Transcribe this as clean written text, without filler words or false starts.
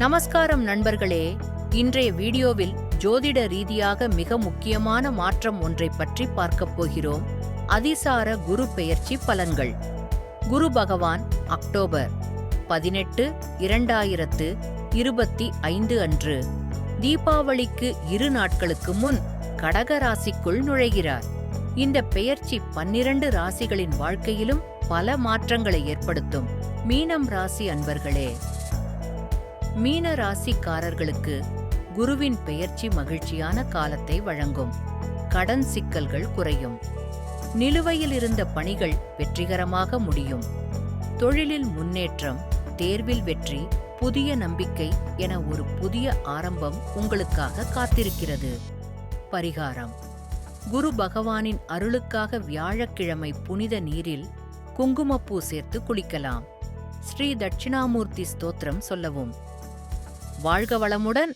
நமஸ்காரம் நண்பர்களே. இன்றைய வீடியோவில் ஜோதிட ரீதியாக மிக முக்கியமான மாற்றம் ஒன்றை பற்றி பார்க்கப் போகிறோம். அதிசார குரு பெயர்ச்சி பலன்கள். குரு பகவான் அக்டோபர் 18, 2025 அன்று தீபாவளிக்கு 2 நாட்களுக்கு முன் கடக ராசிக்குள் நுழைகிறார். இந்த பெயர்ச்சி 12 ராசிகளின் வாழ்க்கையிலும் பல மாற்றங்களை ஏற்படுத்தும். மீனம் ராசி அன்பர்களே, மீன ராசிக்காரர்களுக்கு குருவின் பெயர்ச்சி மகிழ்ச்சியான காலத்தை வழங்கும். கடன் சிக்கல்கள் குறையும். நிலுவையில் இருந்த பணிகள் வெற்றிகரமாக முடியும். தொழிலில் முன்னேற்றம், தேர்வில் வெற்றி, புதிய நம்பிக்கை என ஒரு புதிய ஆரம்பம் உங்களுக்காக காத்திருக்கிறது. பரிகாரம்: குரு பகவானின் அருளுக்காக வியாழக்கிழமை புனித நீரில் குங்குமப்பூ சேர்த்து குளிக்கலாம். ஸ்ரீ தட்சிணாமூர்த்தி ஸ்தோத்திரம் சொல்லவும். வாழ்க வளமுடன்.